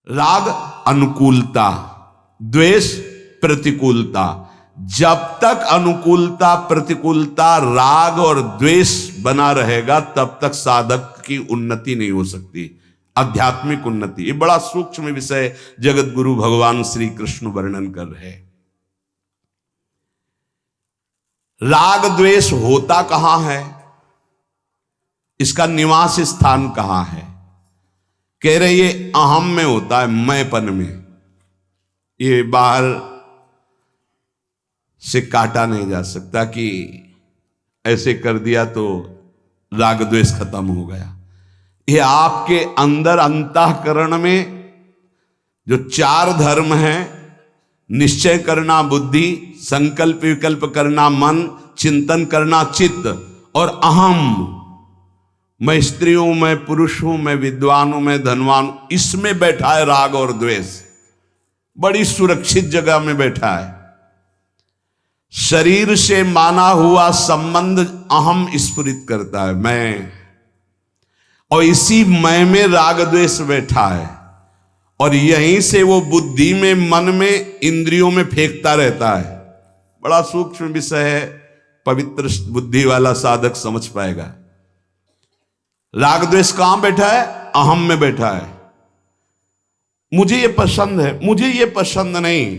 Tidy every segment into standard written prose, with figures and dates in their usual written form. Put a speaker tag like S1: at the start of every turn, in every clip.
S1: राग अनुकूलता, द्वेष प्रतिकूलता। जब तक अनुकूलता प्रतिकूलता राग और द्वेष बना रहेगा तब तक साधक की उन्नति नहीं हो सकती, आध्यात्मिक उन्नति। ये बड़ा सूक्ष्म विषय जगत गुरु भगवान श्री कृष्ण वर्णन कर रहे। राग द्वेष होता कहां है, इसका निवास स्थान कहां है? कह रहे ये अहम में होता है, मैंपन में। ये बाहर से काटा नहीं जा सकता कि ऐसे कर दिया तो राग द्वेष खत्म हो गया। ये आपके अंदर अंतःकरण में जो चार धर्म हैं, निश्चय करना बुद्धि, संकल्प विकल्प करना मन, चिंतन करना चित्त, और अहम, मैं स्त्री हूं, मैं पुरुष हूं, मैं विद्वान हूं, मैं धनवान हूं, इसमें बैठा है राग और द्वेष। बड़ी सुरक्षित जगह में बैठा है। शरीर से माना हुआ संबंध अहम स्फुरित करता है, मैं, और इसी मैं में राग द्वेष बैठा है, और यहीं से वो बुद्धि में, मन में, इंद्रियों में फेंकता रहता है। बड़ा सूक्ष्म विषय है, पवित्र बुद्धि वाला साधक समझ पाएगा। राग द्वेष कहां बैठा है? अहम में बैठा है। मुझे ये पसंद है, मुझे ये पसंद नहीं,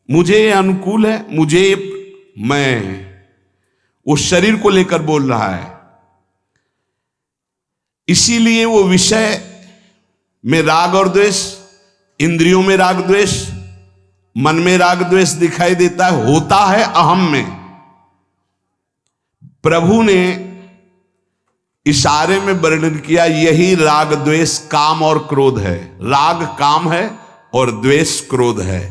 S1: मुझे ये अनुकूल है, मुझे ये, मैं, वो शरीर को लेकर बोल रहा है। इसीलिए वो विषय में राग और द्वेष, इंद्रियों में राग द्वेष, मन में राग द्वेष दिखाई देता है, होता है अहम में। प्रभु ने इशारे में वर्णन किया, यही राग द्वेष काम और क्रोध है। राग काम है और द्वेष क्रोध है।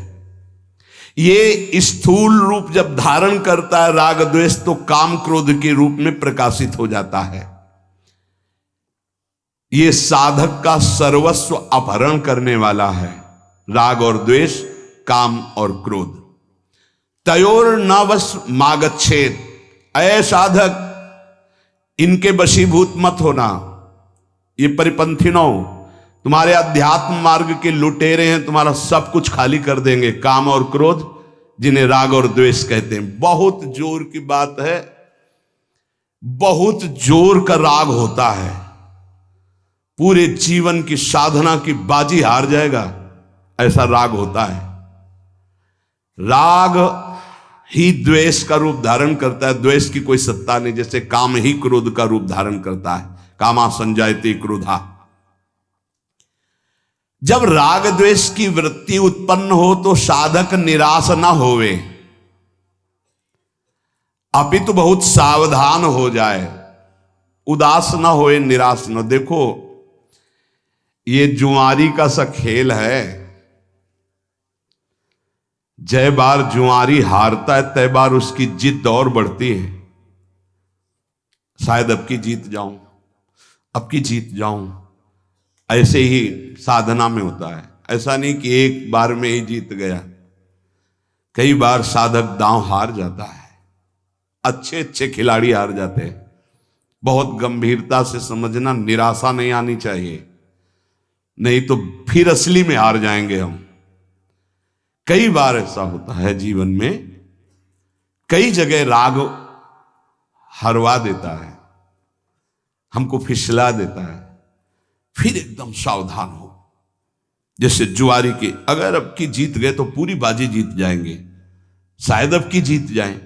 S1: ये स्थूल रूप जब धारण करता है राग द्वेष, तो काम क्रोध के रूप में प्रकाशित हो जाता है। ये साधक का सर्वस्व अपहरण करने वाला है, राग और द्वेष, काम और क्रोध। तयोर न वश मागच्छेद, ऐ साधक इनके वशीभूत मत होना। ये परिपंथिनों, तुम्हारे अध्यात्म मार्ग के लुटेरे हैं, तुम्हारा सब कुछ खाली कर देंगे। काम और क्रोध, जिन्हें राग और द्वेष कहते हैं। बहुत जोर की बात है, बहुत जोर का राग होता है, पूरे जीवन की साधना की बाजी हार जाएगा, ऐसा राग होता है। राग ही द्वेष का रूप धारण करता है, द्वेष की कोई सत्ता नहीं। जैसे काम ही क्रोध का रूप धारण करता है, कामा संजायते क्रोधा। जब राग द्वेष की वृत्ति उत्पन्न हो तो साधक निराश ना होवे, अपितु बहुत सावधान हो जाए, उदास ना होए, निराश न। देखो ये जुआरी का सा खेल है, जय बार जुआरी हारता है तय बार उसकी जिद और बढ़ती है। शायद अब की जीत जाऊं, अब की जीत जाऊं। ऐसे ही साधना में होता है। ऐसा नहीं कि एक बार में ही जीत गया, कई बार साधक दांव हार जाता है, अच्छे अच्छे खिलाड़ी हार जाते हैं। बहुत गंभीरता से समझना, निराशा नहीं आनी चाहिए, नहीं तो फिर असली में हार जाएंगे हम। कई बार ऐसा होता है जीवन में, कई जगह राग हरवा देता है, हमको फिसला देता है, फिर एकदम सावधान हो। जैसे जुआरी के, अगर अब की जीत गए तो पूरी बाजी जीत जाएंगे, शायद अब की जीत जाएं,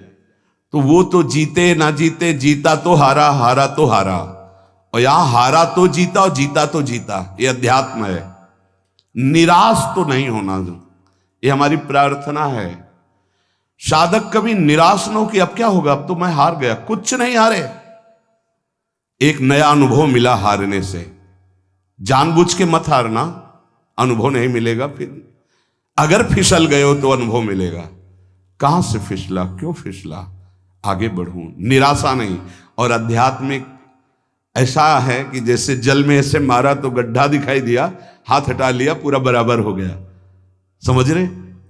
S1: तो वो तो जीते ना जीते, जीता तो हारा, हारा तो हारा। और यहां हारा तो जीता और जीता तो जीता। ये अध्यात्म है। निराश तो नहीं होना, ये हमारी प्रार्थना है। साधक कभी निराश न हो कि अब क्या होगा, अब तो मैं हार गया। कुछ नहीं हारे, एक नया अनुभव मिला हारने से। जानबूझ के मत हारना, अनुभव नहीं मिलेगा। फिर अगर फिसल गए हो तो अनुभव मिलेगा। कहां से फिसला, क्यों फिसला, आगे बढ़ूं, निराशा नहीं। और आध्यात्मिक ऐसा है कि जैसे जल में ऐसे मारा तो गड्ढा दिखाई दिया, हाथ हटा लिया, पूरा बराबर हो गया। समझ रहे,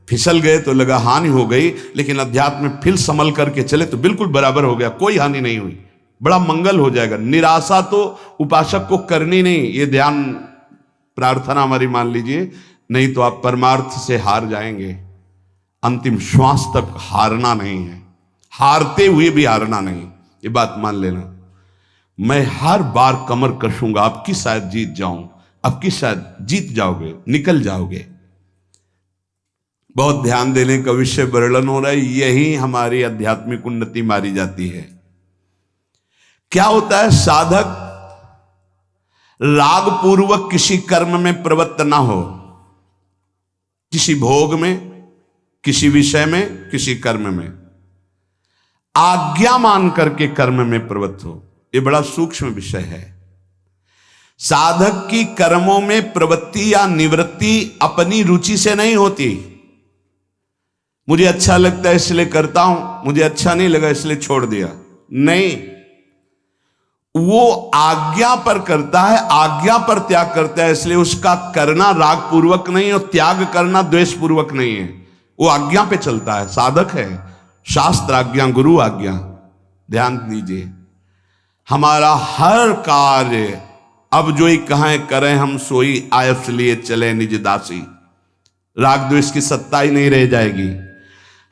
S1: फिसल गए तो लगा हानि हो गई, लेकिन अध्यात्म में फिर संभल करके चले तो बिल्कुल बराबर हो गया, कोई हानि नहीं हुई, बड़ा मंगल हो जाएगा। निराशा तो उपासक को करनी नहीं। ये ध्यान प्रार्थना हमारी मान लीजिए, नहीं तो आप परमार्थ से हार जाएंगे। अंतिम श्वास तक हारना नहीं है, हारते हुए भी हारना नहीं, ये बात मान लेना। मैं हर बार कमर कसूंगा, आपकी शायद जीत जाऊं, आपकी शायद जीत जाओगे, निकल जाओगे। बहुत ध्यान देने का विषय वर्णन हो रहा है, यही हमारी आध्यात्मिक उन्नति मारी जाती है। क्या होता है, साधक राग पूर्वक किसी कर्म में प्रवृत्त ना हो, किसी भोग में, किसी विषय में, किसी कर्म में, आज्ञा मान करके कर्म में प्रवृत्त हो। यह बड़ा सूक्ष्म विषय है। साधक की कर्मों में प्रवृत्ति या निवृत्ति अपनी रुचि से नहीं होती। मुझे अच्छा लगता है इसलिए करता हूं, मुझे अच्छा नहीं लगा इसलिए छोड़ दिया, नहीं। वो आज्ञा पर करता है, आज्ञा पर त्याग करता है, इसलिए उसका करना राग पूर्वक नहीं और त्याग करना द्वेष पूर्वक नहीं है, वो आज्ञा पे चलता है, साधक है। शास्त्र आज्ञा, गुरु आज्ञा। ध्यान दीजिए, हमारा हर कार्य अब जो ही कहें करें हम सोई आयस लिए चले निज दासी, राग द्वेष की सत्ता ही नहीं रह जाएगी।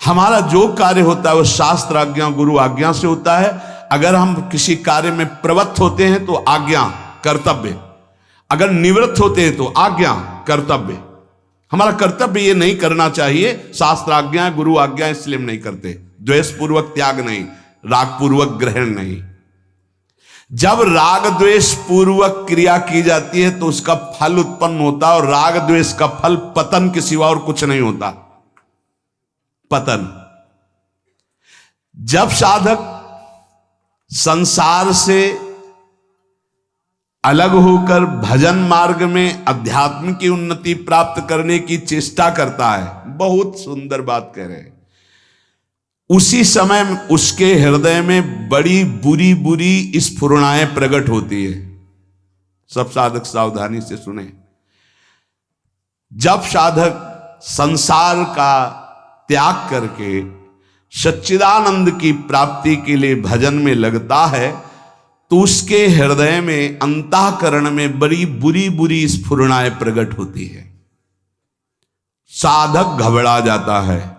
S1: हमारा जो कार्य होता है वो शास्त्र आज्ञा, गुरु आज्ञा से होता है। अगर हम किसी कार्य में प्रवृत्त होते हैं तो आज्ञा, कर्तव्य, अगर निवृत्त होते हैं तो आज्ञा, कर्तव्य। हमारा कर्तव्य ये नहीं करना चाहिए, शास्त्र आज्ञा, गुरु आज्ञा, इसलिए हम नहीं करते। द्वेष पूर्वक त्याग नहीं, राग पूर्वक ग्रहण नहीं। जब राग द्वेष पूर्वक क्रिया की जाती है तो उसका फल उत्पन्न होता है, और राग द्वेष का फल पतन के सिवा और कुछ नहीं होता, पतन। जब साधक संसार से अलग होकर भजन मार्ग में अध्यात्म की उन्नति प्राप्त करने की चेष्टा करता है, बहुत सुंदर बात कह रहे हैं, उसी समय उसके हृदय में बड़ी बुरी बुरी स्फुरणाएं प्रकट होती है। सब साधक सावधानी से सुने। जब साधक संसार का त्याग करके सच्चिदानंद की प्राप्ति के लिए भजन में लगता है तो उसके हृदय में, अंतःकरण में बड़ी बुरी बुरी स्फुरणाएं प्रकट होती है। साधक घबरा जाता है।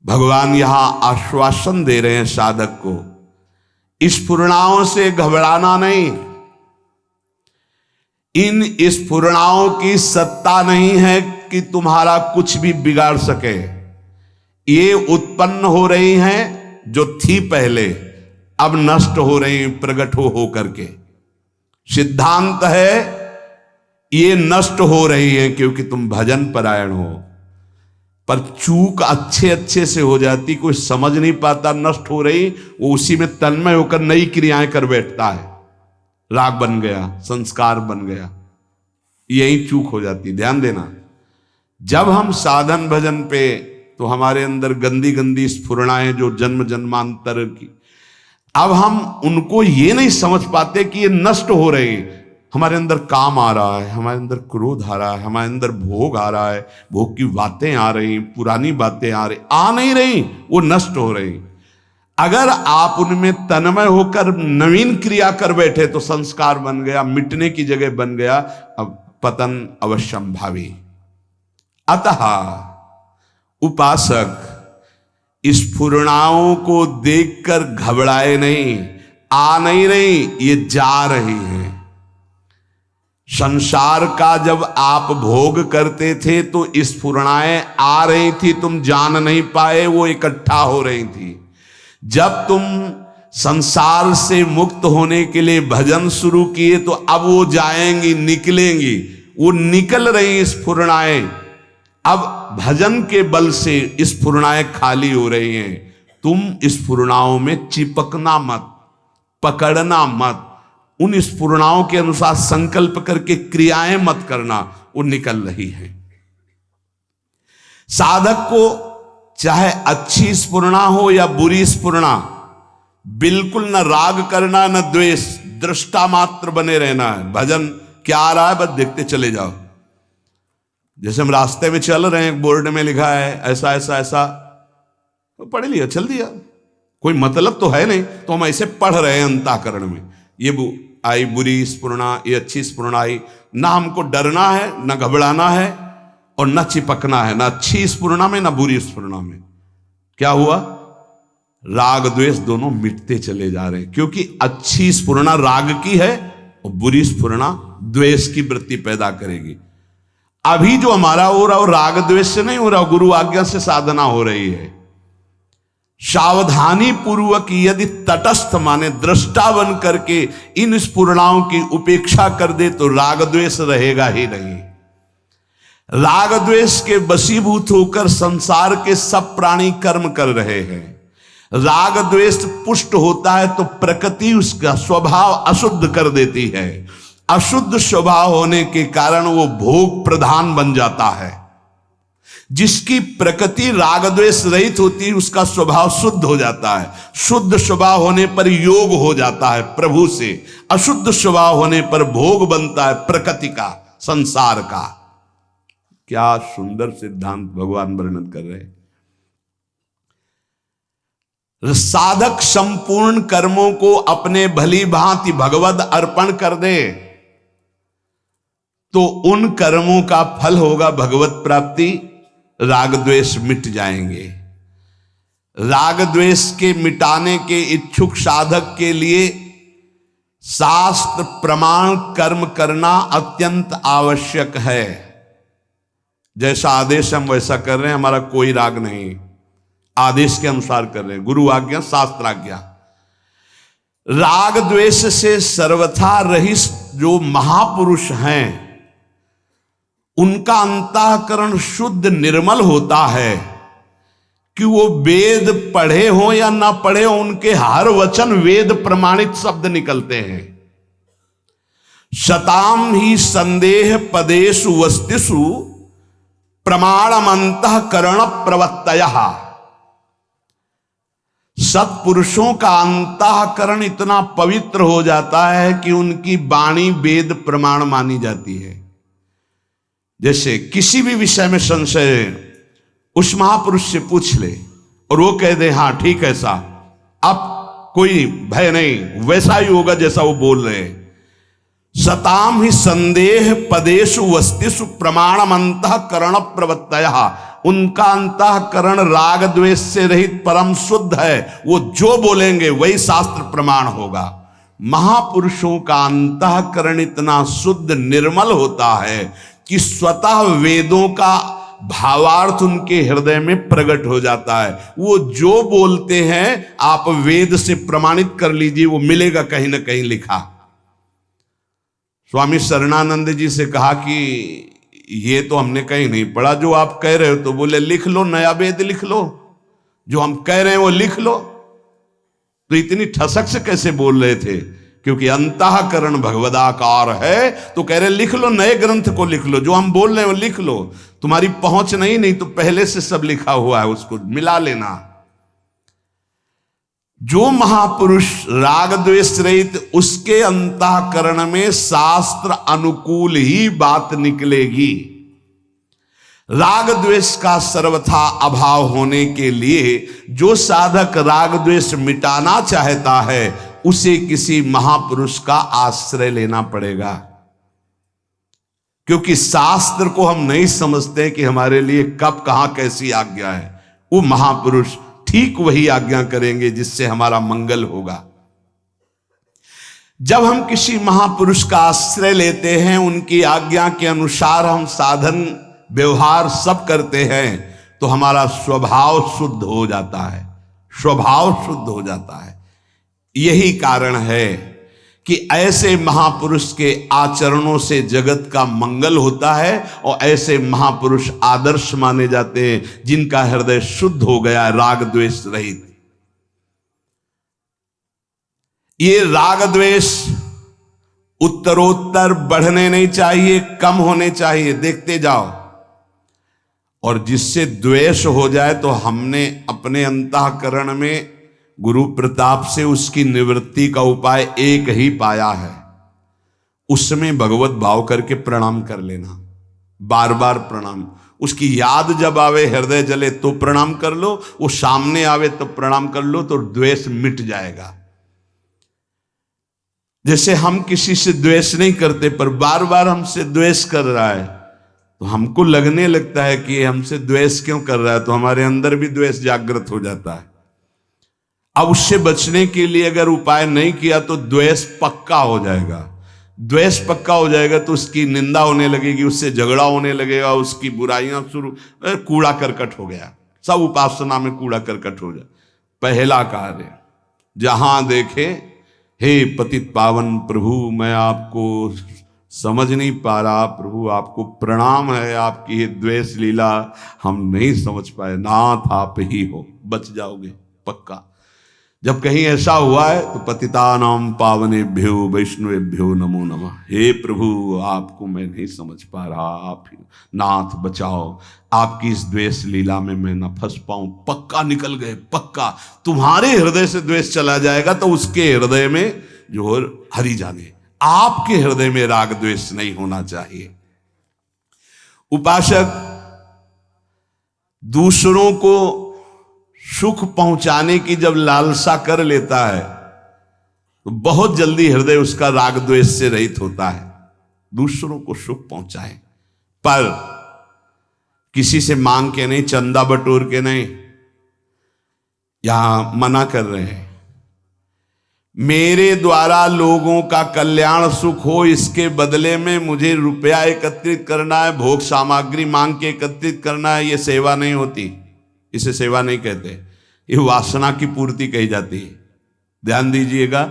S1: भगवान यहां आश्वासन दे रहे हैं साधक को, स्फुरणाओं से घबराना नहीं। इन स्फुरणाओं की सत्ता नहीं है कि तुम्हारा कुछ भी बिगाड़ सके। ये उत्पन्न हो रही हैं, जो थी पहले अब नष्ट हो रही, प्रकट हो करके। सिद्धांत है ये नष्ट हो रही है क्योंकि तुम भजन परायण हो। पर चूक अच्छे अच्छे से हो जाती, कोई समझ नहीं पाता नष्ट हो रही, वो उसी में तन्मय होकर नई क्रियाएं कर बैठता है। राग बन गया, संस्कार बन गया, यही चूक हो जाती। ध्यान देना, जब हम साधन भजन पे, तो हमारे अंदर गंदी गंदी स्फुरणाएं जो जन्म जन्मांतर की, अब हम उनको ये नहीं समझ पाते कि ये नष्ट हो रही। हमारे अंदर काम आ रहा है, हमारे अंदर क्रोध आ रहा है, हमारे अंदर भोग आ रहा है, भोग की बातें आ रही, पुरानी बातें आ रही, आ नहीं रही, वो नष्ट हो रही। अगर आप उनमें तन्मय होकर नवीन क्रिया कर बैठे तो संस्कार बन गया, मिटने की जगह बन गया, अब पतन अवश्यंभावी। अतः उपासक स्फुरणाओं को देखकर घबराए नहीं, आ नहीं रही, ये जा रही हैं। संसार का जब आप भोग करते थे तो स्फुरणाएं आ रही थी, तुम जान नहीं पाए, वो इकट्ठा हो रही थी। जब तुम संसार से मुक्त होने के लिए भजन शुरू किए तो अब वो जाएंगी, निकलेंगी, वो निकल रही स्फुरणाएं। अब भजन के बल से स्फुरणाएं खाली हो रही हैं। तुम स्फुरणाओं में चिपकना मत, पकड़ना मत, उन स्फुरणाओं के अनुसार संकल्प करके क्रियाएं मत करना, वो निकल रही है। साधक को चाहे अच्छी स्फुरणा हो या बुरी स्फुरणा, बिल्कुल न राग करना न द्वेष, दृष्टा मात्र बने रहना है। भजन क्या आ रहा है बस देखते चले जाओ। जैसे हम रास्ते में चल रहे हैं, बोर्ड में लिखा है ऐसा ऐसा ऐसा, तो पढ़ लिया, चल दिया, कोई मतलब तो है नहीं, तो हम ऐसे पढ़ रहे हैं अंतःकरण में। ये आई बुरी स्फुरणा, ये अच्छी स्फुरणा आई, ना हमको डरना है, ना घबराना है, और न चिपकना है, ना अच्छी स्फुरना में, ना बुरी स्फुरना में। क्या हुआ? राग द्वेष दोनों मिटते चले जा रहे हैं, क्योंकि अच्छी स्फुरना राग की है और बुरी स्फुरना द्वेष की वृत्ति पैदा करेगी। अभी जो हमारा हो रहा, वो राग द्वेष से नहीं हो रहा, गुरु आज्ञा से साधना हो रही है। सावधानी पूर्वक यदि तटस्थ माने दृष्टा बन करके इन स्फुरणाओं की उपेक्षा कर दे तो राग द्वेष रहेगा ही नहीं। राग द्वेष के वशीभूत होकर संसार के सब प्राणी कर्म कर रहे हैं। राग द्वेष पुष्ट होता है तो प्रकृति उसका स्वभाव अशुद्ध कर देती है। अशुद्ध स्वभाव होने के कारण वो भोग प्रधान बन जाता है। जिसकी प्रकृति राग द्वेष रहित होती है उसका स्वभाव शुद्ध हो जाता है। शुद्ध स्वभाव होने पर योग हो जाता है प्रभु से। अशुद्ध स्वभाव होने पर भोग बनता है प्रकृति का, संसार का। क्या सुंदर सिद्धांत भगवान वर्णन कर रहे हैं। साधक संपूर्ण कर्मों को अपने भली भांति भगवद अर्पण कर दे तो उन कर्मों का फल होगा भगवत प्राप्ति। राग द्वेष मिट जाएंगे। राग द्वेष के मिटाने के इच्छुक साधक के लिए शास्त्र प्रमाण कर्म करना अत्यंत आवश्यक है। जैसा आदेश हम वैसा कर रहे हैं, हमारा कोई राग नहीं, आदेश के अनुसार कर रहे हैं, गुरु आज्ञा शास्त्र आज्ञा। राग द्वेष से सर्वथा रहित जो महापुरुष हैं उनका अंतःकरण शुद्ध निर्मल होता है कि वो वेद पढ़े हो या ना पढ़े हो, उनके हर वचन वेद प्रमाणित शब्द निकलते हैं। शताम ही संदेह पदेषु वस्तिषु प्रमाणम अंतःकरण प्रवत्तयः। सत्पुरुषों का अंतःकरण इतना पवित्र हो जाता है कि उनकी वाणी वेद प्रमाण मानी जाती है। जैसे किसी भी विषय में संशय उस महापुरुष से पूछ ले और वो कह दे हाँ ठीक है साहब, अब कोई भय नहीं, वैसा ही होगा जैसा वो बोल रहे हैं। सताम ही संदेह पदेषु वस्तिषु प्रमाणम अंतःकरण प्रवत्तयः। उनका अंतःकरण राग द्वेष से रहित परम शुद्ध है। वो जो बोलेंगे वही शास्त्र प्रमाण होगा। महापुरुषों का अंतःकरण इतना शुद्ध निर्मल होता है कि स्वतः वेदों का भावार्थ उनके हृदय में प्रकट हो जाता है। वो जो बोलते हैं आप वेद से प्रमाणित कर लीजिए, वो मिलेगा कहीं ना कहीं लिखा। स्वामी शरणानंद जी से कहा कि ये तो हमने कहीं नहीं पढ़ा जो आप कह रहे हो, तो बोले लिख लो, नया वेद लिख लो, जो हम कह रहे हैं वो लिख लो। तो इतनी ठसक से कैसे बोल रहे थे? क्योंकि अंतःकरण भगवदाकार है, तो कह रहे लिख लो, नए ग्रंथ को लिख लो, जो हम बोल रहे हैं वो लिख लो। तुम्हारी पहुंच नहीं तो पहले से सब लिखा हुआ है, उसको मिला लेना। जो महापुरुष राग द्वेष रहित, उसके अंतःकरण में शास्त्र अनुकूल ही बात निकलेगी। राग द्वेष का सर्वथा अभाव होने के लिए जो साधक राग द्वेष मिटाना चाहता है उसे किसी महापुरुष का आश्रय लेना पड़ेगा। क्योंकि शास्त्र को हम नहीं समझते कि हमारे लिए कब कहां कैसी आज्ञा है। वो महापुरुष ठीक वही आज्ञा करेंगे जिससे हमारा मंगल होगा। जब हम किसी महापुरुष का आश्रय लेते हैं, उनकी आज्ञा के अनुसार हम साधन व्यवहार सब करते हैं, तो हमारा स्वभाव शुद्ध हो जाता है। स्वभाव शुद्ध हो जाता है। यही कारण है कि ऐसे महापुरुष के आचरणों से जगत का मंगल होता है और ऐसे महापुरुष आदर्श माने जाते हैं जिनका हृदय शुद्ध हो गया है, राग द्वेष रहित। ये राग द्वेष उत्तरोत्तर बढ़ने नहीं चाहिए, कम होने चाहिए, देखते जाओ। और जिससे द्वेष हो जाए तो हमने अपने अंतःकरण में गुरु प्रताप से उसकी निवृत्ति का उपाय एक ही पाया है, उसमें भगवत भाव करके प्रणाम कर लेना, बार बार प्रणाम। उसकी याद जब आवे, हृदय जले तो प्रणाम कर लो, वो सामने आवे तो प्रणाम कर लो, तो द्वेष मिट जाएगा। जैसे हम किसी से द्वेष नहीं करते पर बार बार हमसे द्वेष कर रहा है तो हमको लगने लगता है कि ये हमसे द्वेष क्यों कर रहा है, तो हमारे अंदर भी द्वेष जागृत हो जाता है। अब उससे बचने के लिए अगर उपाय नहीं किया तो द्वेष पक्का हो जाएगा। द्वेष पक्का हो जाएगा तो उसकी निंदा होने लगेगी, उससे झगड़ा होने लगेगा, उसकी बुराइयां शुरू, कूड़ा करकट हो गया, सब उपासना में कूड़ा करकट हो जाए। पहला कार्य, जहां देखे हे पतित पावन प्रभु, मैं आपको समझ नहीं पा रहा, प्रभु आपको प्रणाम है, आपकी ये द्वेष लीला हम नहीं समझ पाए, नाथ आप ही हो, बच जाओगे पक्का। जब कहीं ऐसा हुआ है तो पतितानाम पावनेभ्यो वैष्णवेभ्यो नमो नमः, हे प्रभु आपको मैं नहीं समझ पा रहा, आप ही नाथ बचाओ, आपकी इस द्वेष लीला में मैं न फंस पाऊं, पक्का निकल गए, पक्का। तुम्हारे हृदय से द्वेष चला जाएगा तो उसके हृदय में जो हरि जाने, आपके हृदय में राग द्वेष नहीं होना चाहिए। उपासक दूसरों को सुख पहुंचाने की जब लालसा कर लेता है तो बहुत जल्दी हृदय उसका राग द्वेष से रहित होता है। दूसरों को सुख पहुंचाए पर किसी से मांग के नहीं, चंदा बटोर के नहीं। यहां मना कर रहे हैं, मेरे द्वारा लोगों का कल्याण सुख हो, इसके बदले में मुझे रुपया एकत्रित करना है, भोग सामग्री मांग के एकत्रित करना है, ये सेवा नहीं होती, इसे सेवा नहीं कहते, ये वासना की पूर्ति कही जाती है। ध्यान दीजिएगा,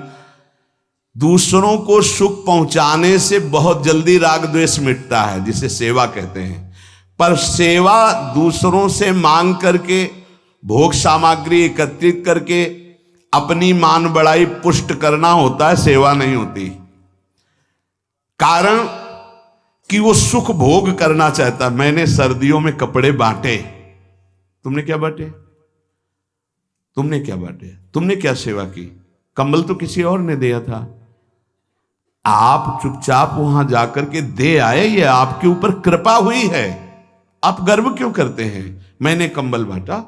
S1: दूसरों को सुख पहुंचाने से बहुत जल्दी राग द्वेष मिटता है, जिसे सेवा कहते हैं। पर सेवा दूसरों से मांग करके, भोग सामग्री एकत्रित करके अपनी मान बड़ाई पुष्ट करना होता है, सेवा नहीं होती। कारण कि वो सुख भोग करना चाहता। मैंने सर्दियों में कपड़े बांटे, तुमने क्या बांटे? तुमने क्या बांटे? तुमने क्या सेवा की? कंबल तो किसी और ने दिया था, आप चुपचाप वहां जाकर के दे आए, ये आपके ऊपर कृपा हुई है। आप गर्व क्यों करते हैं? मैंने कंबल बांटा,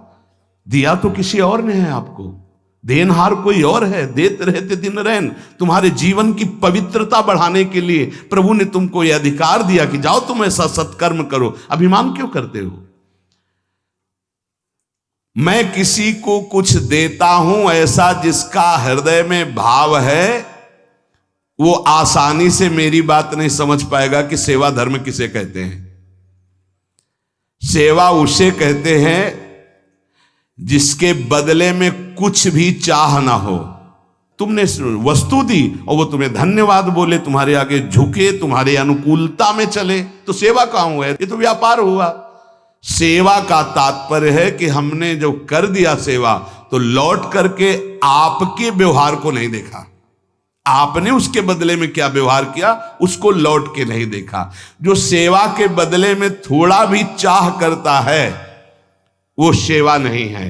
S1: दिया तो किसी और ने है आपको, देनहार कोई और है, देते रहते दिन रहन। तुम्हारे जीवन की पवित्रता बढ़ाने के लिए प्रभु ने तुमको यह अधिकार दिया कि जाओ तुम ऐसा सत्कर्म करो, अभिमान क्यों करते हो? मैं किसी को कुछ देता हूं ऐसा जिसका हृदय में भाव है, वो आसानी से मेरी बात नहीं समझ पाएगा कि सेवा धर्म किसे कहते हैं। सेवा उसे कहते हैं जिसके बदले में कुछ भी चाह ना हो। तुमने वस्तु दी और वो तुम्हें धन्यवाद बोले, तुम्हारे आगे झुके, तुम्हारे अनुकूलता में चले, तो सेवा कहां हुआ? ये तो व्यापार हुआ। सेवा का तात्पर्य है कि हमने जो कर दिया सेवा, तो लौट करके आपके व्यवहार को नहीं देखा, आपने उसके बदले में क्या व्यवहार किया उसको लौट के नहीं देखा। जो सेवा के बदले में थोड़ा भी चाह करता है वो सेवा नहीं है।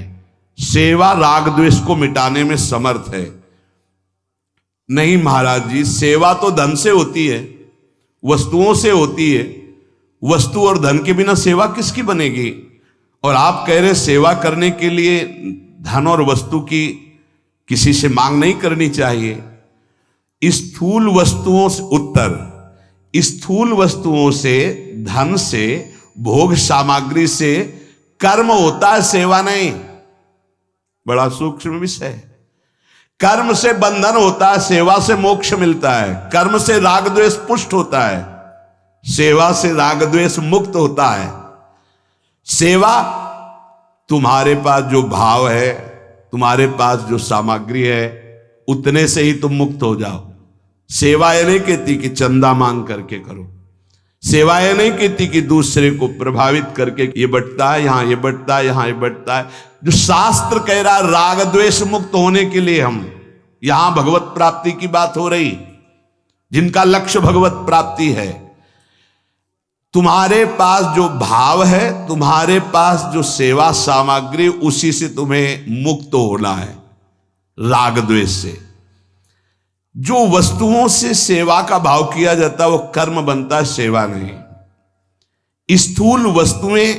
S1: सेवा राग द्वेष को मिटाने में समर्थ है। नहीं महाराज जी, सेवा तो धन से होती है, वस्तुओं से होती है, वस्तु और धन के बिना सेवा किसकी बनेगी? और आप कह रहे सेवा करने के लिए धन और वस्तु की किसी से मांग नहीं करनी चाहिए। स्थूल वस्तुओं से, उत्तर, स्थूल वस्तुओं से, धन से, भोग सामग्री से कर्म होता है, सेवा नहीं। बड़ा सूक्ष्म विषय है। कर्म से बंधन होता है, सेवा से मोक्ष मिलता है। कर्म से राग द्वेष पुष्ट होता है, सेवा से राग द्वेष मुक्त होता है। सेवा, तुम्हारे पास जो भाव है, तुम्हारे पास जो सामग्री है, उतने से ही तुम मुक्त हो जाओ। सेवा ये नहीं कहती कि चंदा मांग करके करो, सेवा ये नहीं कहती कि दूसरे को प्रभावित करके ये बंटता है यहां, ये बंटता है यहां, ये बंटता है। जो शास्त्र कह रहा है राग द्वेष मुक्त होने के लिए, हम यहां भगवत प्राप्ति की बात हो रही, जिनका लक्ष्य भगवत प्राप्ति है। तुम्हारे पास जो भाव है, तुम्हारे पास जो सेवा सामग्री, उसी से तुम्हें मुक्त होना है राग द्वेष से। जो वस्तुओं से सेवा का भाव किया जाता है वो कर्म बनता है, सेवा नहीं। स्थूल वस्तुएं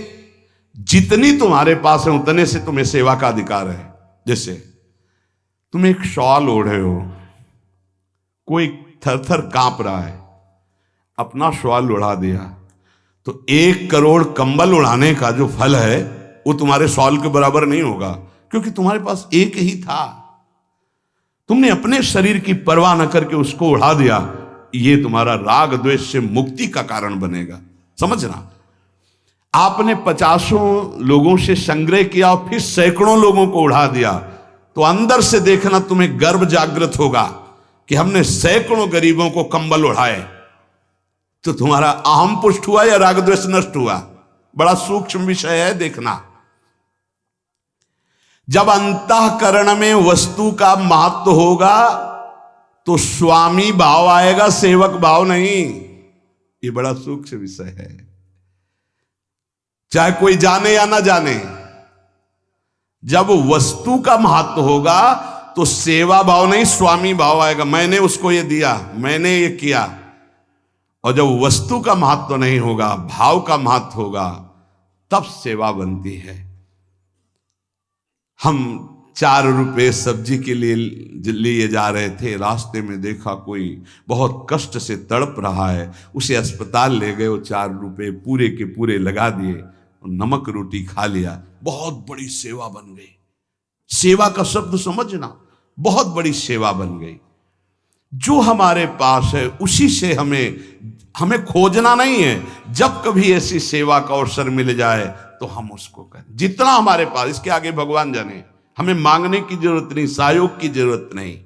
S1: जितनी तुम्हारे पास है उतने से तुम्हें सेवा का अधिकार है। जैसे तुम एक शॉल ओढ़े हो, कोई थर थर कांप रहा है, अपना श्वाल उड़ा दिया, तो 1 करोड़ कंबल उड़ाने का जो फल है वो तुम्हारे श्वाल के बराबर नहीं होगा, क्योंकि तुम्हारे पास एक ही था। तुमने अपने शरीर की परवाह न करके उसको उड़ा दिया। ये तुम्हारा राग द्वेष से मुक्ति का कारण बनेगा। समझना, आपने 50 लोगों से संग्रह किया और फिर सैकड़ों लोगों को उड़ा दिया, तो अंदर से देखना तुम्हें गर्व जागृत होगा कि हमने सैकड़ों गरीबों को कंबल उड़ाए। तो तुम्हारा अहम पुष्ट हुआ या राग द्वेष नष्ट हुआ? बड़ा सूक्ष्म विषय है, देखना। जब अंतःकरण में वस्तु का महत्व होगा तो स्वामी भाव आएगा, सेवक भाव नहीं। ये बड़ा सूक्ष्म विषय है, चाहे कोई जाने या ना जाने। जब वस्तु का महत्व होगा तो सेवा भाव नहीं, स्वामी भाव आएगा। मैंने उसको ये दिया, मैंने ये किया। और जब वस्तु का महत्व नहीं होगा, भाव का महत्व होगा, तब सेवा बनती है। हम 4 रुपए सब्जी के लिए जा रहे थे, रास्ते में देखा कोई बहुत कष्ट से तड़प रहा है, उसे अस्पताल ले गए। वो 4 रुपए पूरे के पूरे लगा दिए, नमक रोटी खा लिया। बहुत बड़ी सेवा बन गई। सेवा का शब्द समझना, बहुत बड़ी सेवा बन गई। जो हमारे पास है उसी से हमें खोजना नहीं है। जब कभी ऐसी सेवा का अवसर मिल जाए तो हम उसको करें, जितना हमारे पास। इसके आगे भगवान जाने, हमें मांगने की जरूरत नहीं, सहयोग की जरूरत नहीं।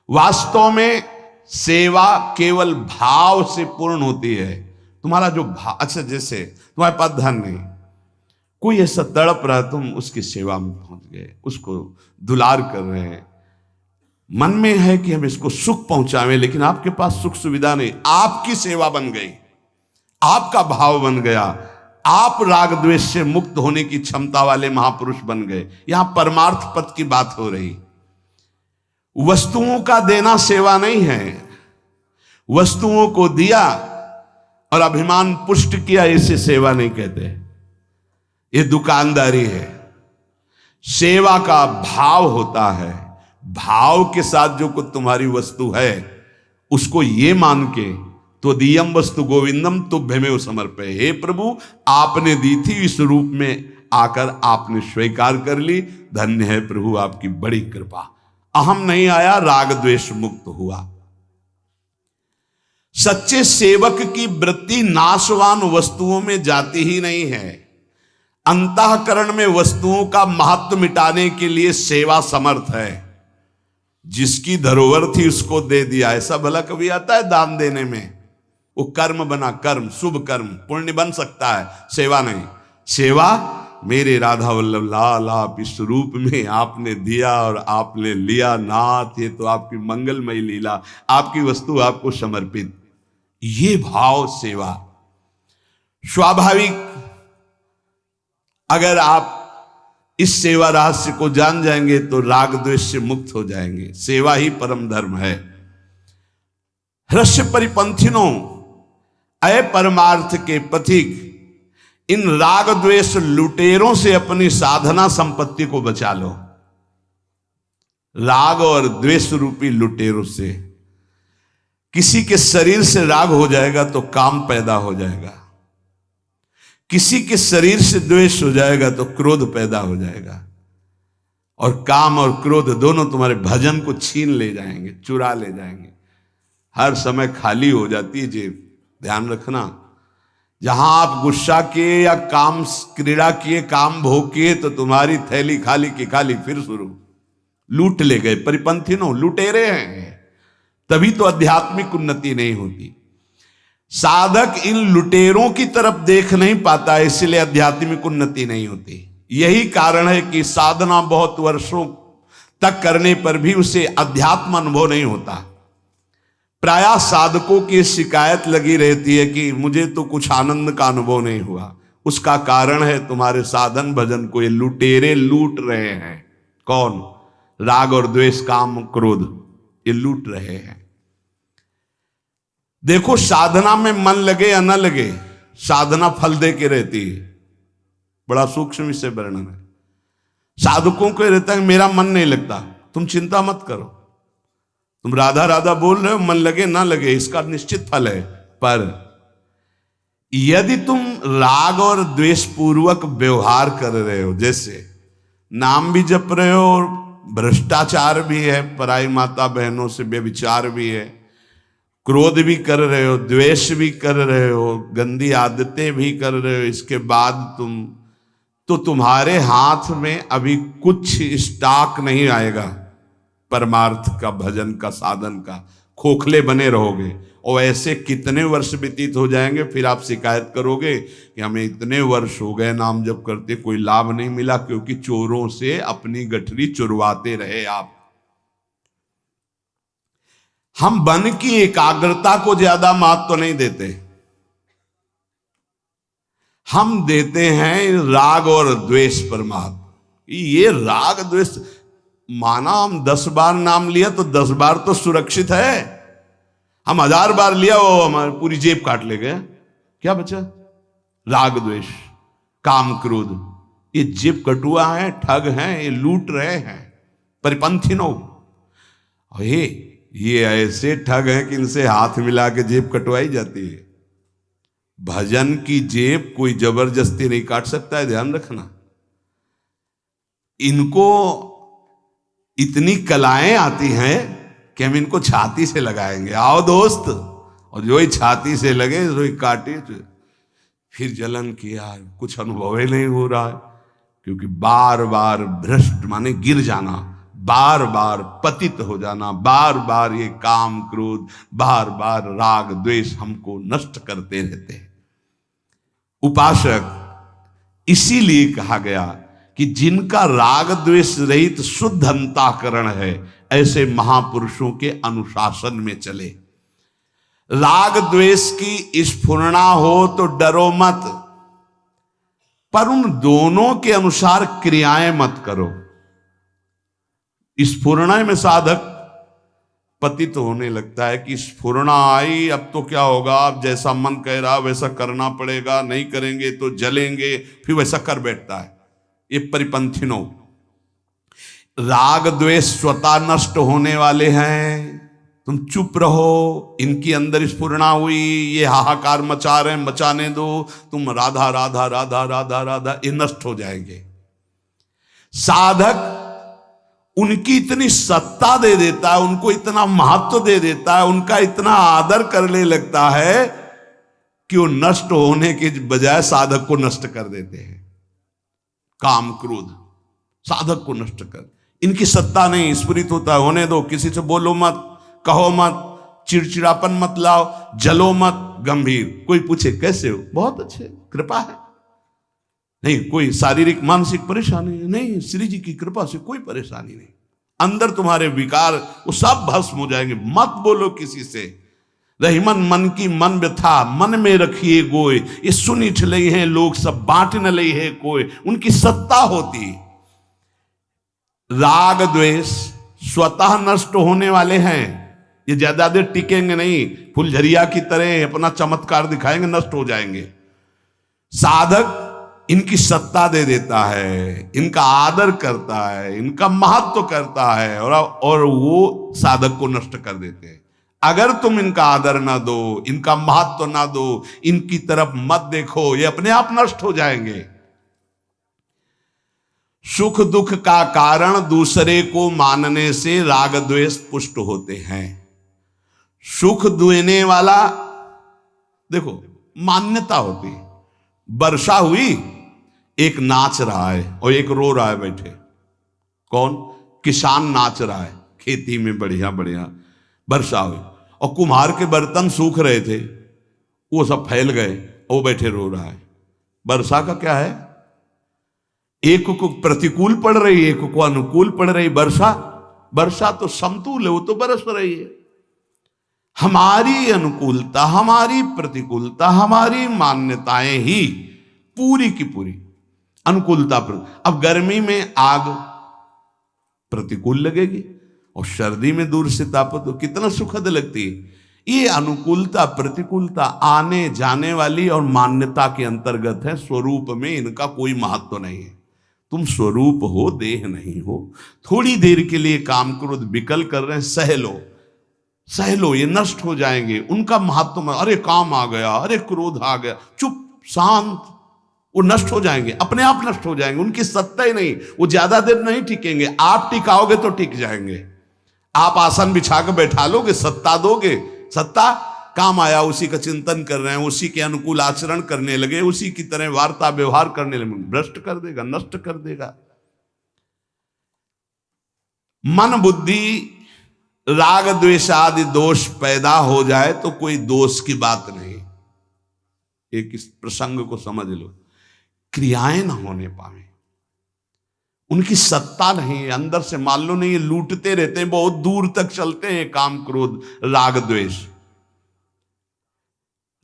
S1: वास्तव में सेवा केवल भाव से पूर्ण होती है। तुम्हारा जो भाव, अच्छा जैसे तुम्हारे पास धन नहीं, कोई ऐसा तड़प रहा, तुम उसकी सेवा में पहुंच गए, उसको दुलार कर रहे हैं, मन में है कि हम इसको सुख पहुंचावें, लेकिन आपके पास सुख सुविधा नहीं, आपकी सेवा बन गई, आपका भाव बन गया, आप राग द्वेष से मुक्त होने की क्षमता वाले महापुरुष बन गए। यहां परमार्थ पद की बात हो रही। वस्तुओं का देना सेवा नहीं है। वस्तुओं को दिया और अभिमान पुष्ट किया, इसे सेवा नहीं कहते, ये दुकानदारी है। सेवा का भाव होता है। भाव के साथ जो कुछ तुम्हारी वस्तु है उसको ये मान के, तो दियम वस्तु गोविंदम तुभ्यमेव समर्पय, हे प्रभु आपने दी थी, इस रूप में आकर आपने स्वीकार कर ली, धन्य है प्रभु आपकी बड़ी कृपा। अहम नहीं आया, राग द्वेष मुक्त हुआ। सच्चे सेवक की वृत्ति नाशवान वस्तुओं में जाती ही नहीं है। अंतःकरण में वस्तुओं का महत्व मिटाने के लिए सेवा समर्थ है। जिसकी धरोहर थी उसको दे दिया। ऐसा भला कभी आता है दान देने में? वो कर्म बना, कर्म, शुभ कर्म, पुण्य बन सकता है, सेवा नहीं। सेवा मेरे राधा वल्लभ लाल आप इस रूप में आपने दिया और आपने लिया, नाथ ये तो आपकी मंगलमयी लीला, आपकी वस्तु आपको समर्पित, ये भाव सेवा। स्वाभाविक अगर आप इस सेवा रहस्य को जान जाएंगे तो राग द्वेष से मुक्त हो जाएंगे। सेवा ही परम धर्म है। हृष्य परिपंथिनों, अय परमार्थ के पथिक, इन राग द्वेष लुटेरों से अपनी साधना संपत्ति को बचा लो। राग और द्वेष रूपी लुटेरों से। किसी के शरीर से राग हो जाएगा तो काम पैदा हो जाएगा, किसी के शरीर से द्वेष हो जाएगा तो क्रोध पैदा हो जाएगा, और काम और क्रोध दोनों तुम्हारे भजन को छीन ले जाएंगे, चुरा ले जाएंगे। हर समय खाली हो जाती है जेब, ध्यान रखना। जहां आप गुस्सा किए या काम क्रीड़ा किए, काम भोग किए, तो तुम्हारी थैली खाली की खाली फिर शुरू। लूट ले गए, परिपंथिनों लुटेरे हैं, तभी तो आध्यात्मिक उन्नति नहीं होती। साधक इन लुटेरों की तरफ देख नहीं पाता, इसलिए आध्यात्मिक उन्नति नहीं होती। यही कारण है कि साधना बहुत वर्षों तक करने पर भी उसे अध्यात्म अनुभव नहीं होता। प्रायः साधकों की शिकायत लगी रहती है कि मुझे तो कुछ आनंद का अनुभव नहीं हुआ। उसका कारण है तुम्हारे साधन भजन को ये लुटेरे लूट रहे हैं। कौन? राग और द्वेष, काम, क्रोध, ये लूट रहे हैं। देखो, साधना में मन लगे या न लगे, साधना फल दे के रहती है। बड़ा सूक्ष्म विषय वर्णन है। साधकों को रहता है मेरा मन नहीं लगता, तुम चिंता मत करो, तुम राधा राधा बोल रहे हो, मन लगे ना लगे इसका निश्चित फल है। पर यदि तुम राग और द्वेष पूर्वक व्यवहार कर रहे हो, जैसे नाम भी जप रहे हो और भ्रष्टाचार भी है, पराई माता बहनों से व्यभिचार भी है, क्रोध भी कर रहे हो, द्वेष भी कर रहे हो, गंदी आदतें भी कर रहे हो, इसके बाद तुम्हारे हाथ में अभी कुछ स्टॉक नहीं आएगा परमार्थ का, भजन का, साधन का। खोखले बने रहोगे और ऐसे कितने वर्ष व्यतीत हो जाएंगे, फिर आप शिकायत करोगे कि हमें इतने वर्ष हो गए नाम जप करते, कोई लाभ नहीं मिला, क्योंकि चोरों से अपनी गठरी चुरवाते रहे आप। हम मन की एकाग्रता को ज्यादा महत्व नहीं देते, हम देते हैं राग और द्वेष पर महत्व। ये राग द्वेष, माना हम 10 बार नाम लिया तो 10 बार तो सुरक्षित है, हम 1000 बार लिया वो हमारी पूरी जेब काट ले गए, क्या बचा? राग द्वेष, काम क्रोध, ये जेब कटुआ है, ठग हैं, ये लूट रहे हैं परिपंथी नो। ये ऐसे ठग हैं कि इनसे हाथ मिला के जेब कटवाई जाती है। भजन की जेब कोई जबरदस्ती नहीं काट सकता है, ध्यान रखना। इनको इतनी कलाएं आती हैं कि हम इनको छाती से लगाएंगे, आओ दोस्त, और जो ही छाती से लगे जो ही काटे, फिर जलन किया, कुछ अनुभव ही नहीं हो रहा है, क्योंकि बार बार भ्रष्ट माने गिर जाना, बार बार पतित हो जाना, बार बार ये काम क्रोध, बार बार राग द्वेष हमको नष्ट करते रहते हैं। उपासक इसीलिए कहा गया कि जिनका राग द्वेष रहित शुद्ध अंतःकरण है, ऐसे महापुरुषों के अनुशासन में चले। राग द्वेष की स्फुरणा हो तो डरो मत, पर उन दोनों के अनुसार क्रियाएं मत करो। स्फुरणा में साधक पतित होने लगता है कि स्फुरणा आई, अब तो क्या होगा, अब जैसा मन कह रहा वैसा करना पड़ेगा, नहीं करेंगे तो जलेंगे, फिर वैसा कर बैठता है। ये परिपंथिनो, राग द्वेष स्वतः नष्ट होने वाले हैं, तुम चुप रहो। इनके अंदर स्फुरणा हुई, ये हाहाकार मचा रहे हैं, मचाने दो, तुम राधा राधा राधा राधा राधा, ये नष्ट हो जाएंगे। साधक उनकी इतनी सत्ता दे देता है, उनको इतना महत्व दे देता है, उनका इतना आदर करने लगता है कि वो नष्ट होने के बजाय साधक को नष्ट कर देते हैं। काम क्रोध साधक को नष्ट कर, इनकी सत्ता नहीं, स्फुरित होता है, होने दो, किसी से बोलो मत, कहो मत, चिड़चिड़ापन मत लाओ, जलो मत, गंभीर। कोई पूछे कैसे हो, बहुत अच्छे, कृपा है, नहीं कोई शारीरिक मानसिक परेशानी नहीं, श्री जी की कृपा से कोई परेशानी नहीं। अंदर तुम्हारे विकार वो सब भस्म हो जाएंगे। मत बोलो किसी से, रही मन की मन व्यथा, मन में रखिए गोय, ये सुन इठ लई है लोग सब, बांट न लई है कोई, उनकी सत्ता होती। राग द्वेष स्वतः नष्ट होने वाले हैं, ये ज्यादा देर टिकेंगे नहीं, फुलझरिया की तरह अपना चमत्कार दिखाएंगे, नष्ट हो जाएंगे। साधक इनकी सत्ता दे देता है, इनका आदर करता है, इनका महत्व करता है, और वो साधक को नष्ट कर देते हैं। अगर तुम इनका आदर ना दो, इनका महत्व ना दो, इनकी तरफ मत देखो, ये अपने आप नष्ट हो जाएंगे। सुख दुख का कारण दूसरे को मानने से राग द्वेष पुष्ट होते हैं। सुख देने वाला, देखो मान्यता होती है। वर्षा हुई, एक नाच रहा है और एक रो रहा है बैठे। कौन? किसान नाच रहा है खेती में, बढ़िया बढ़िया वर्षा हुई, और कुम्हार के बर्तन सूख रहे थे, वो सब फैल गए, वो बैठे रो रहा है। वर्षा का क्या है? एक को प्रतिकूल पड़ रही है, एक को अनुकूल पड़ रही। वर्षा तो समतुल है, वो तो बरस रही है। हमारी अनुकूलता, हमारी प्रतिकूलता, हमारी मान्यताएं ही पूरी की पूरी अनुकूलता पर। अब गर्मी में आग प्रतिकूल लगेगी और सर्दी में दूर से तापो तो कितना सुखद लगती है। ये अनुकूलता प्रतिकूलता आने जाने वाली और मान्यता के अंतर्गत है। स्वरूप में इनका कोई महत्व नहीं है। तुम स्वरूप हो, देह नहीं हो। थोड़ी देर के लिए काम क्रोध विकल कर रहे हैं, सह लो, सह लो, ये नष्ट हो जाएंगे। उनका महात्मा, अरे काम आ गया, अरे क्रोध आ गया, चुप शांत, वो नष्ट हो जाएंगे, अपने आप नष्ट हो जाएंगे। उनकी सत्ता ही नहीं, वो ज्यादा देर नहीं टिकेंगे। आप टिकाओगे तो टिक जाएंगे। आप आसन बिछा कर बैठा लोगे, सत्ता दोगे, सत्ता काम आया, उसी का चिंतन कर रहे हैं, उसी के अनुकूल आचरण करने लगे, उसी की तरह वार्ता व्यवहार करने लगे, भ्रष्ट कर देगा, नष्ट कर देगा। मन बुद्धि राग द्वेष आदि दोष पैदा हो जाए तो कोई दोष की बात नहीं। एक इस प्रसंग को समझ लो, क्रियाएं ना होने पावे, उनकी सत्ता नहीं, अंदर से मान लो नहीं, लूटते रहते हैं, बहुत दूर तक चलते हैं काम क्रोध राग द्वेष।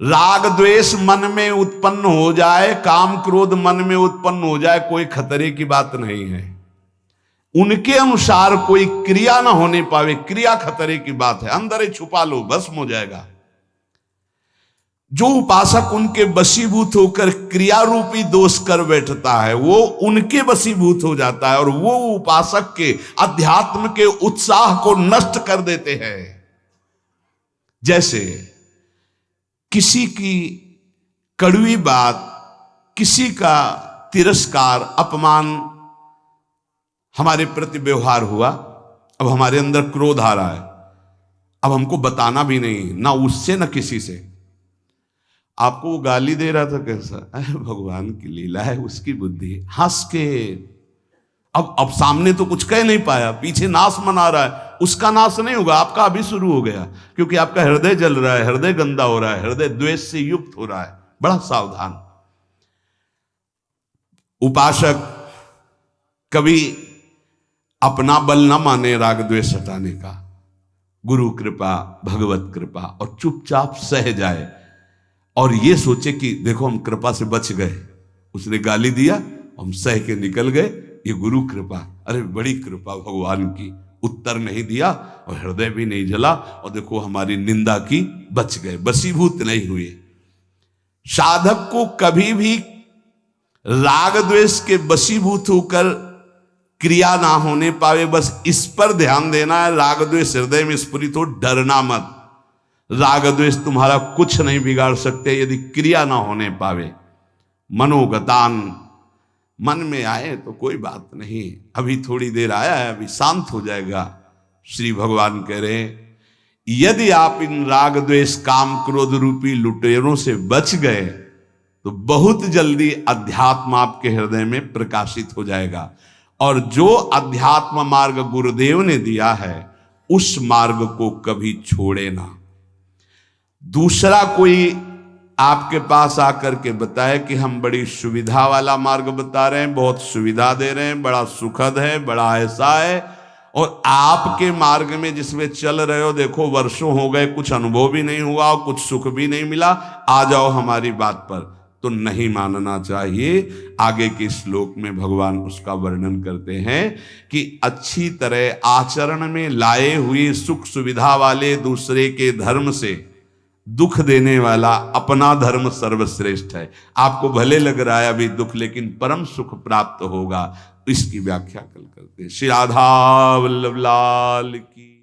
S1: राग द्वेष मन में उत्पन्न हो जाए, काम क्रोध मन में उत्पन्न हो जाए, कोई खतरे की बात नहीं है। उनके अनुसार कोई क्रिया ना होने पावे, क्रिया खतरे की बात है। अंदर ही छुपा लो, भस्म हो जाएगा। जो उपासक उनके वशीभूत होकर क्रिया रूपी दोष कर बैठता है, वो उनके वशीभूत हो जाता है और वो उपासक के अध्यात्म के उत्साह को नष्ट कर देते हैं। जैसे किसी की कड़वी बात, किसी का तिरस्कार, अपमान हमारे प्रति व्यवहार हुआ, अब हमारे अंदर क्रोध आ रहा है, अब हमको बताना भी नहीं, ना उससे ना किसी से। आपको वो गाली दे रहा था, कैसा, अरे भगवान की लीला है, उसकी बुद्धि, हंस के। अब सामने तो कुछ कह नहीं पाया, पीछे नाश मना रहा है, उसका नाश नहीं होगा, आपका अभी शुरू हो गया, क्योंकि आपका हृदय जल रहा है, हृदय गंदा हो रहा है, हृदय द्वेष से युक्त हो रहा है। बड़ा सावधान। उपासक कभी अपना बल न माने राग द्वेष हटाने का, गुरु कृपा, भगवत कृपा, और चुपचाप सह जाए और ये सोचे कि देखो हम कृपा से बच गए, उसने गाली दिया, हम सह के निकल गए, ये गुरु कृपा, अरे बड़ी कृपा भगवान की, उत्तर नहीं दिया और हृदय भी नहीं जला, और देखो हमारी निंदा की, बच गए, वशीभूत नहीं हुए। साधक को कभी भी राग द्वेष के वशीभूत होकर क्रिया ना होने पावे, बस इस पर ध्यान देना है। राग द्वेष हृदय में स्फुरित हो, डरना मत। राग द्वेष तुम्हारा कुछ नहीं बिगाड़ सकते यदि क्रिया ना होने पावे। मनोगतान, मन में आए तो कोई बात नहीं, अभी थोड़ी देर आया है, अभी शांत हो जाएगा। श्री भगवान कह रहे हैं, यदि आप इन राग द्वेष काम क्रोध रूपी लुटेरों से बच गए तो बहुत जल्दी अध्यात्म आपके हृदय में प्रकाशित हो जाएगा। और जो अध्यात्म मार्ग गुरुदेव ने दिया है, उस मार्ग को कभी छोड़े ना। दूसरा कोई आपके पास आकर के बताए कि हम बड़ी सुविधा वाला मार्ग बता रहे हैं, बहुत सुविधा दे रहे हैं, बड़ा सुखद है, बड़ा ऐसा है, और आपके मार्ग में जिसमें चल रहे हो, देखो वर्षों हो गए, कुछ अनुभव भी नहीं हुआ और कुछ सुख भी नहीं मिला, आ जाओ हमारी बात पर, तो नहीं मानना चाहिए। आगे के श्लोक में भगवान उसका वर्णन करते हैं कि अच्छी तरह आचरण में लाए हुए सुख सुविधा वाले दूसरे के धर्म से दुख देने वाला अपना धर्म सर्वश्रेष्ठ है। आपको भले लग रहा है अभी दुख, लेकिन परम सुख प्राप्त होगा। इसकी व्याख्या कल करते हैं। श्री राधा वल्लभ लाल की।